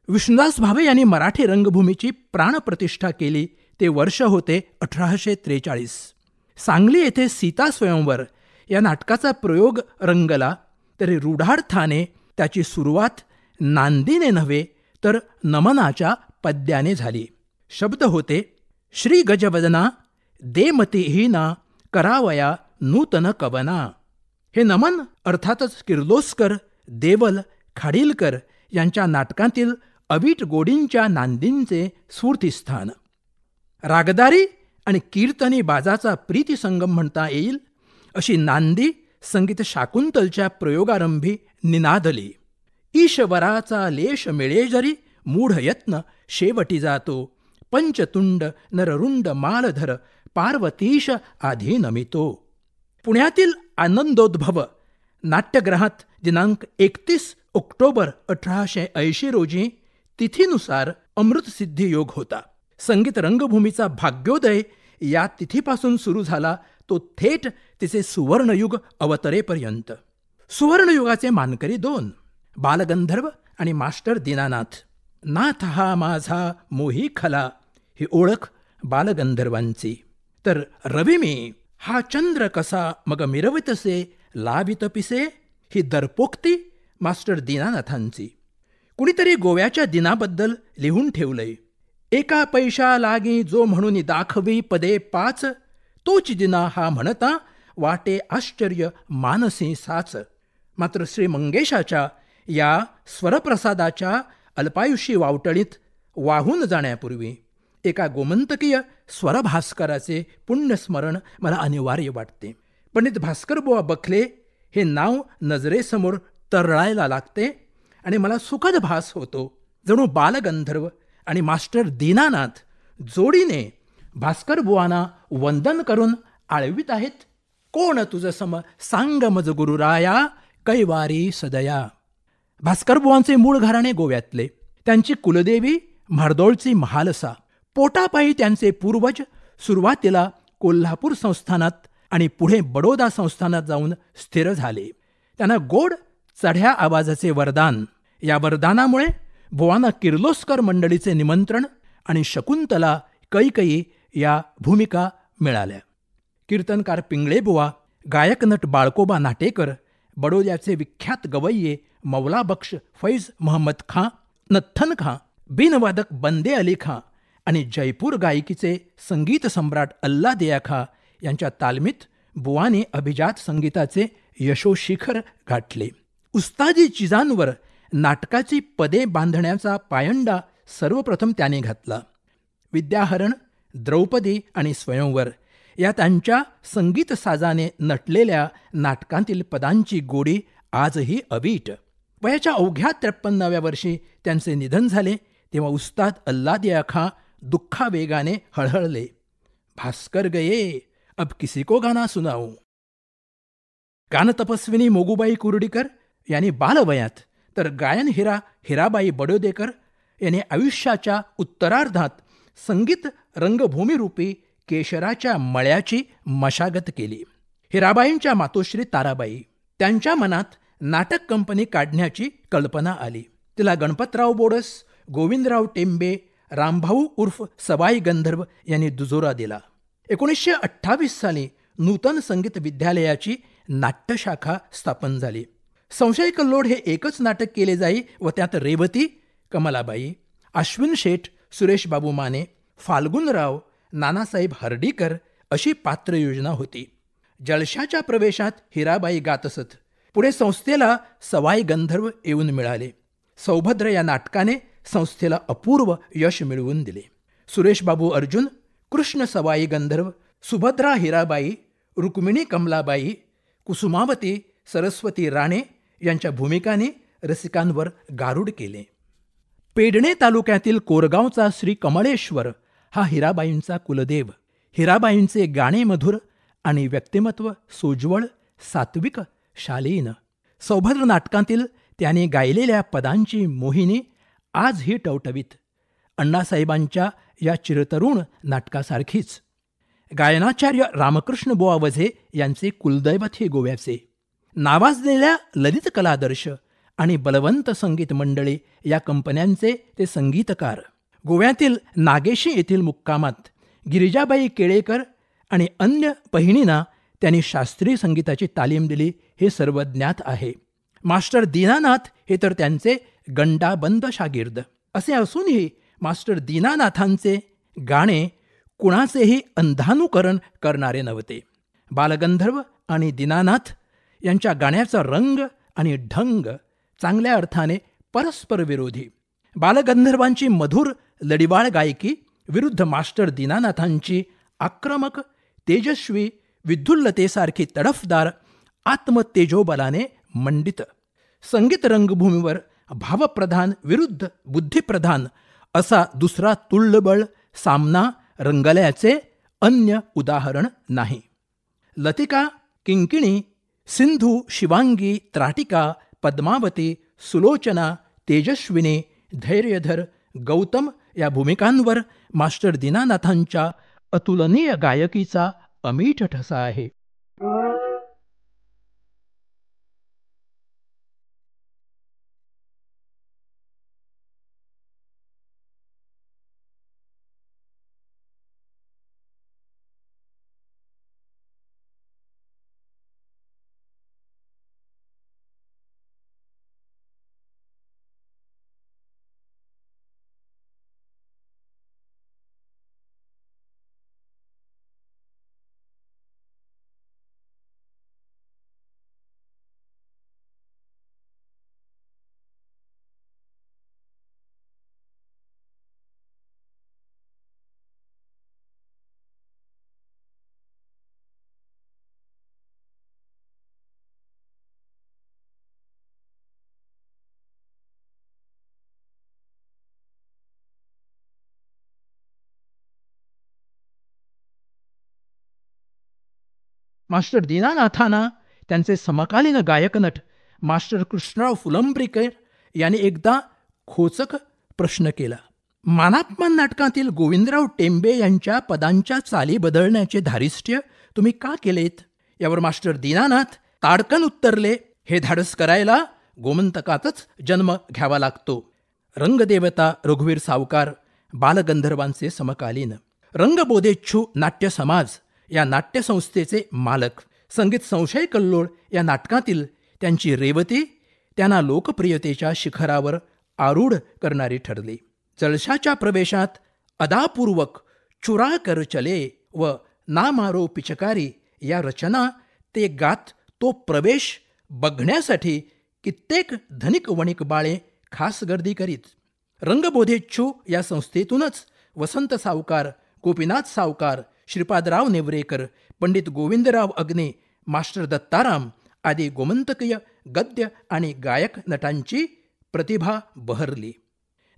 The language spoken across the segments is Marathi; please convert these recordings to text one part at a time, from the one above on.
विष्णुदास भावे यांनी मराठी रंगभूमीची प्राणप्रतिष्ठा केली ते वर्ष होते 1843. सांगली येथे सीता स्वयंवर या नाटकाचा प्रयोग रंगला, तरी रूढार्थाने त्याची सुरुवात नांदीने नव्हे तर नमनाच्या पद्याने झाली. शब्द होते, श्री गजवदना देमतीहीना करावया नूतन कवना. हे नमन अर्थातच किर्लोस्कर, देवल, खाडीलकर यांच्या नाटकांतील अवीट गोडींच्या नांदींचे स्फूर्तिस्थान. रागदारी आणि कीर्तनी बाजाचा प्रीतिसंगम म्हणता येईल अशी नांदी संगीत शाकुंतलच्या प्रयोगारंभी निनादली. ईश्वराचा लेश मिळे जरी मूढ यत्न शेवटी जातो. पंचतुंड नररुंड मालधर पार्वतीश आधी नमितो. पुण्यातील आनंदोद्भव नाट्यगृहात दिनांक 31 ऑक्टोबर 1880 रोजी तिथीनुसार अमृतसिद्धी योग होता. संगीत रंगभूमीचा भाग्योदय या तिथीपासून सुरू झाला, तो थेट तिचे सुवर्णयुग अवतरेपर्यंत. सुवर्णयुगाचे मानकरी दोन, बालगंधर्व आणि मास्टर दीनानाथ. नाथ हा माझा मोही खला ही ओळख बालगंधर्वांची, तर रवी मी हा चंद्र कसा मग मिरवितसे लावित पिसे ही दरपोक्ती मास्टर दीनानाथांची. कुणीतरी गोव्याच्या दिनाबद्दल लिहून ठेवलंय, एका पैशा लागी जो म्हणून दाखवी पदे 5, तोच दिना हा म्हणता वाटे आश्चर्य मानसी साच. मात्र श्री मंगेशाच्या या स्वरप्रसादाच्या अल्पायुषी वावटळीत वाहून जाण्यापूर्वी एका गोमंतकीय स्वरभास्कराचे पुण्यस्मरण मला अनिवार्य वाटते. पंडित भास्करबुवा बखले हे नाव नजरेसमोर तरळायला लागते आणि मला सुखद भास होतो, जणू बालगंधर्व आणि मास्टर दीनानाथ जोडीने भास्करबुवांना वंदन करून आळवीत आहेत. कोण तुझ सम सांग मज गुरुराया कैवारी सदया. भास्करबुवांचे मूळ घराणे गोव्यातले. त्यांची कुलदेवी म्हार्दोळची महालसा. पोटापायी त्यांचे पूर्वज सुरुवातीला कोल्हापूर संस्थानात आणि पुढे बडोदा संस्थानात जाऊन स्थिर झाले. त्यांना गोड चढ्या आवाजाचे वरदान, या वरदानामुळे बुवांना किर्लोस्कर मंडळीचे निमंत्रण आणि शकुंतला, कैकयी या भूमिका मिळाल्या. कीर्तनकार पिंगळेबुवा, गायकनट बाळकोबा नाटेकर, बडोद्याचे विख्यात गवय्ये मौला बख्श फैज महम्मद खां, नथ्थन खां, बिनवादक बंदे अली खां आणि जयपूर गायकीचे संगीत सम्राट अल्लादिया खां यांच्या तालमीत बुवाने अभिजात संगीताचे यशोशिखर गाठले. उस्तादी चिजांवर नाटकाची पदे बांधण्याचा पायंडा सर्वप्रथम त्याने घातला. विद्याहरण, द्रौपदी आणि स्वयंवर या त्यांच्या संगीत साजाने नटलेल्या नाटकांतील पदांची गोडी आजही अवीट. वयाच्या अवघ्या 53व्या वर्षी त्यांचे निधन झाले तेव्हा उस्ताद अल्लादिया खां दुःखावेगाने हळहळले. भास्कर गये, अब किसी को गाना सुनाऊं. गानतपस्विनी मोगूबाई कुर्डीकर यांनी बालवयात, तर गायन हिरा हिराबाई बडोदेकर यांनी आयुष्याच्या उत्तरार्धात संगीत रंगभूमीरूपी केशराच्या मळ्याची मशागत केली. हिराबाईंच्या मातोश्री ताराबाई, त्यांच्या मनात नाटक कंपनी काढण्याची कल्पना आली. तिला गणपतराव बोडस, गोविंदराव टेंबे, रामभाऊ उर्फ सवाई गंधर्व यांनी दुजोरा दिला. 1928 साली नूतन संगीत विद्यालयाची नाट्यशाखा स्थापन झाली. संशय कल्लोळ हे एकच नाटक केले जाई व त्यात रेवती, कमलाबाई, अश्विन शेठ, सुरेश बाबू माने, फाल्गुनराव, नानासाहेब हर्डीकर अशी पात्रयोजना होती. जलशाच्या प्रवेशात हिराबाई गात असत. पुढे संस्थेला सवाई गंधर्व येऊन मिळाले. सौभद्र या नाटकाने संस्थेला अपूर्व यश मिळवून दिले. सुरेश बाबू अर्जुन, कृष्ण सवाई गंधर्व, सुभद्रा हिराबाई, रुक्मिणी कमलाबाई, कुसुमावती सरस्वती राणे यांच्या भूमिकांनी रसिकांवर गारुड केले. पेडणे तालुक्यातील कोरगावचा श्री कमळेश्वर हा हिराबाईंचा कुलदेव. हिराबाईंचे गाणे मधुर आणि व्यक्तिमत्व सोज्वळ, सात्विक, शालीन. सौभद्र नाटकांतील त्याने गायलेल्या पदांची मोहिनी आजही टवटवीत. अण्णासाहेबांच्या या चिरतरुण नाटकासारखीच. गायनाचार्य रामकृष्ण बुवा वझे यांचे कुलदैवत हे गोव्याचे. नावाजलेल्या ललित कलादर्श आणि बलवंत संगीत मंडळी या कंपन्यांचे ते संगीतकार. गोव्यातील नागेशी येथील मुक्कामात गिरिजाबाई केळेकर आणि अन्य बहिणींना त्यांनी शास्त्रीय संगीताची तालीम दिली हे सर्व ज्ञात आहे. मास्टर दीनानाथ हे तर त्यांचे गंडाबंद शागिर्द. असे असूनही मास्टर दीनानाथांचे गाणे कुणाचेही अंधानुकरण करणारे नव्हते. बालगंधर्व आणि दीनानाथ यांच्या गाण्याचा रंग आणि ढंग चांगल्या अर्थाने परस्पर विरोधी. बालगंधर्वांची मधुर लडिवाळ गायकी विरुद्ध मास्टर दीनानाथांची आक्रमक, तेजस्वी, विद्युल्लतेसारखी तडफदार आत्मतेजोबलाने मंडित. संगीत रंगभूमीवर भावप्रधान विरुद्ध बुद्धिप्रधान असा दुसरा तुल्यबळ सामना रंगल्याचे अन्य उदाहरण नाही. लतिका, किंकिणी, सिंधू, शिवांगी, त्राटिका, पद्मावती, सुलोचना, तेजस्विनी, धैर्यधर, गौतम या भूमिकांवर मास्टर दीनानाथांच्या अतुलनीय गायकीचा अमीठ ठसा आहे. मास्टर दीनानाथांना त्यांचे समकालीन गायकनट मास्टर कृष्णराव फुलंब्रीकर यांनी एकदा खोचक प्रश्न केला. मानापमान नाटकातील गोविंदराव टेंबे यांच्या पदांच्या चाली बदलण्याचे धारिष्ट्य तुम्ही का केलेत? यावर मास्टर दीनानाथ ताडकन उत्तरले, हे धाडस करायला गोमंतकातच जन्म घ्यावा लागतो. रंगदेवता रघुवीर सावकार बालगंधर्वांचे समकालीन. रंगबोधेच्छू नाट्य समाज या नाट्यसंस्थेचे मालक. संगीत संशय कल्लोळ या नाटकातील त्यांची रेवती त्यांना लोकप्रियतेच्या शिखरावर आरूढ करणारी ठरली. जळशाच्या प्रवेशात अदापूर्वक चुरा कर चले व ना मारो पिचकारी या रचना ते गात तो प्रवेश बघण्यासाठी कित्येक धनिक वणिक बाळे खास गर्दी करीत. रंगबोधेच्छू या संस्थेतूनच वसंत सावकार, गोपीनाथ सावकार, श्रीपादराव नेवरेकर, पंडित गोविंदराव अग्ने, मास्टर दत्ताराम आदी गोमंतकीय गद्य आणि गायक नटांची प्रतिभा बहरली.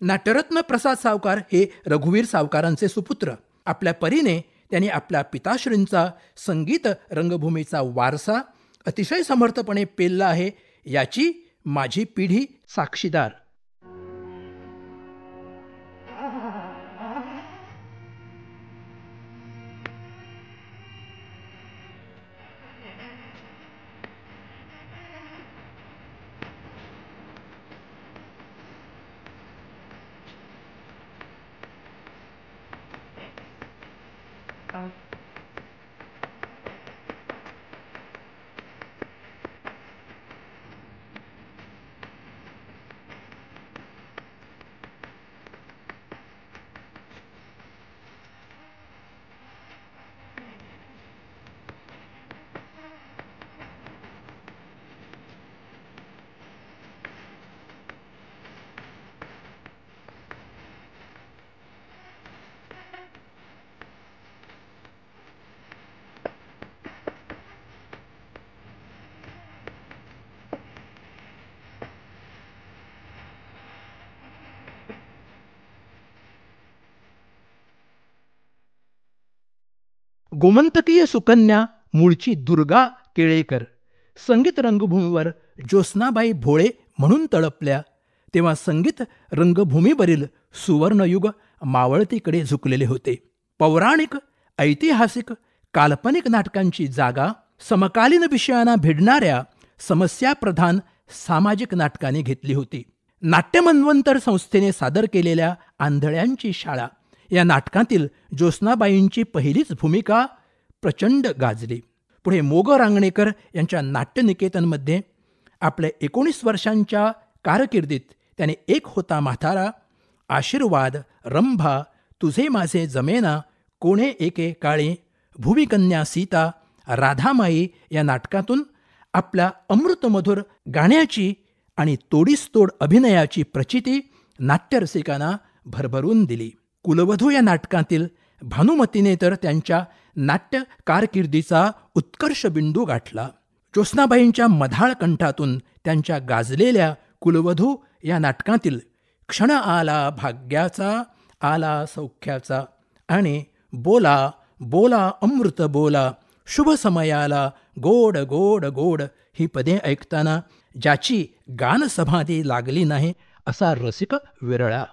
नाट्यरत्न प्रसाद सावकार हे रघुवीर सावकारांचे सुपुत्र. आपल्या परीने त्यांनी आपल्या पिताश्रींचा संगीत रंगभूमीचा वारसा अतिशय समर्थपणे पेलला आहे, याची माझी पिढी साक्षीदार. गोमंतकीय सुकन्या मूळची दुर्गा केळेकर संगीत रंगभूमीवर ज्योत्स्नाबाई भोळे म्हणून तळपल्या तेव्हा संगीत रंगभूमीवरील सुवर्णयुग मावळतीकडे झुकलेले होते. पौराणिक, ऐतिहासिक, काल्पनिक नाटकांची जागा समकालीन विषयांना भिडणाऱ्या समस्याप्रधान सामाजिक नाटकाने घेतली होती. नाट्यमन्वंतर संस्थेने सादर केलेल्या आंधळ्यांची शाळा या नाटकातील ज्योत्स्नाबाईंची पहिलीच भूमिका प्रचंड गाजली. पुढे मोग रांगणेकर यांच्या नाट्यनिकेतनमध्ये आपल्या 19 वर्षांच्या कारकिर्दीत त्याने एक होता म्हातारा, आशीर्वाद, रंभा, तुझे माझे जमेना, कोणे एके काळी, भुविकन्या सीता, राधामाई या नाटकातून आपल्या अमृतमधुर गाण्याची आणि तोडीसतोड अभिनयाची प्रचिती नाट्यरसिकांना भरभरून दिली. कुलवधू या नाटकातील भानुमतीने तर त्यांच्या नाट्य कारकिर्दीचा उत्कर्ष बिंदू गाठला. ज्योत्स्नाबाईंच्या मधाळ कंठातून त्यांच्या गाजलेल्या कुलवधू या नाटकातील क्षण आला भाग्याचा, आला सौख्याचा आणि बोला बोला अमृत बोला, शुभ समयाला गोड गोड गोड ही पदे ऐकताना ज्याची गानसमाधी लागली नाही असा रसिक विरळा.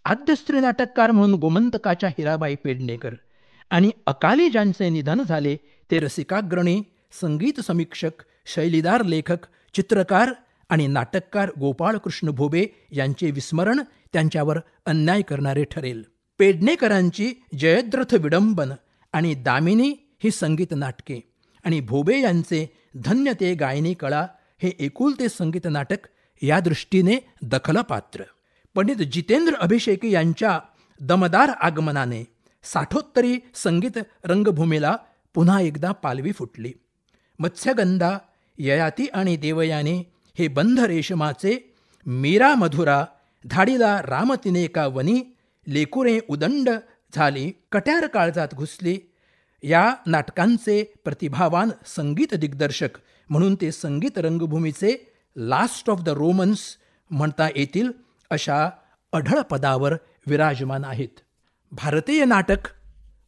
आद्य स्त्री नाटककार म्हणून गोमंतकाच्या हिराबाई पेडणेकर आणि अकाली ज्यांचे निधन झाले ते रसिकाग्रणी, संगीत समीक्षक, शैलीदार लेखक, चित्रकार आणि नाटककार गोपाळकृष्ण भोबे यांचे विस्मरण त्यांच्यावर अन्याय करणारे ठरेल. पेडणेकरांची जयद्रथ विडंबन आणि दामिनी ही संगीत नाटके आणि भोबे यांचे धन्य ते गायनी कळा हे एकुलते संगीत नाटक या दृष्टीने दखलपात्र. पंडित जितेंद्र अभिषेकी यांच्या दमदार आगमनाने साठोत्तरी संगीत रंगभूमीला पुन्हा एकदा पालवी फुटली. मत्स्यगंधा, ययाती आणि देवयानी हे बंध रेशमाचे, मीरा मधुरा, धाडीला रामतिने का वनी, लेकुरे उदंड झाली, कट्यार काळजात घुसली या नाटकांचे प्रतिभावान संगीत दिग्दर्शक म्हणून ते संगीत रंगभूमीचे लास्ट ऑफ द रोमन्स म्हणता येतील अशा अढळ पदावर विराजमान आहेत. भारतीय नाटक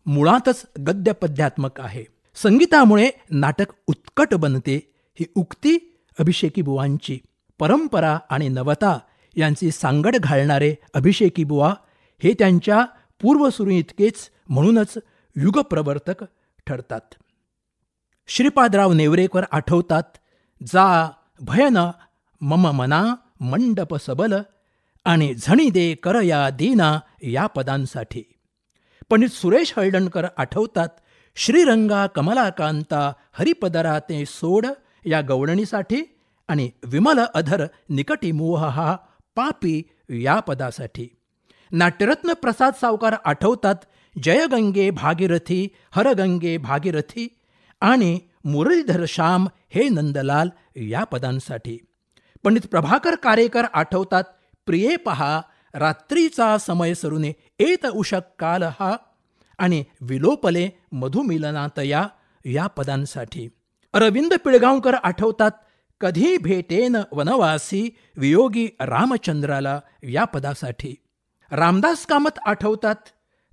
मुळातच गद्यपद्यात्मक आहे. संगीतामुळे नाटक उत्कट बनते ही उक्ती अभिषेकी बुवांची. परंपरा आणि नवता यांची सांगड घालणारे अभिषेकी बुवा हे त्यांच्या पूर्वसुरी इतकेच म्हणूनच युगप्रवर्तक ठरतात. श्रीपादराव नेवरेकर आठवतात, जा भयन मम मना मंडप सबल आणि झणी दे कर या दीना या पदांसाठी. पंडित सुरेश हळदणकर आठवतात, श्रीरंगा कमलाकांता हरिपदरा ते सोड या गवळणीसाठी आणि विमल अधर निकटी मोह पापी या पदासाठी. नाट्यरत्न प्रसाद सावकार आठवतात जयगंगे भागीरथी हरगंगे भागीरथी आणि मुरलीधर श्याम हे नंदलाल या पदांसाठी. पंडित प्रभाकर कारेकर आठवतात प्रिये पहा रात्रीचा समय सरुने एत उषक काल हा आणि विलोपले मधुमिलनात या पदांसाठी. अरविंद पिळगावकर आठवतात कधी भेटेन वनवासी वियोगी रामचंद्राला या पदासाठी. रामदास कामत आठवतात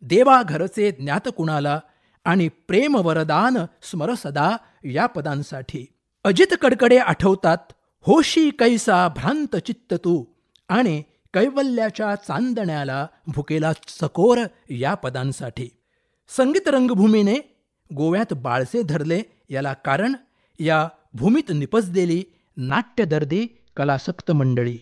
देवा घरचे ज्ञात कुणाला आणि प्रेम वरदान स्मर सदा या पदांसाठी. अजित कडकडे आठवतात होशी कैसा भ्रांत चित्त तू आणि कैवल्याच्या चांदण्याला भुकेला चकोर या पदांसाठी. संगीत रंगभूमीने गोव्यात बाळसे धरले याला कारण या भूमीत निपजलेली नाट्यदर्दी कलासक्त मंडळी.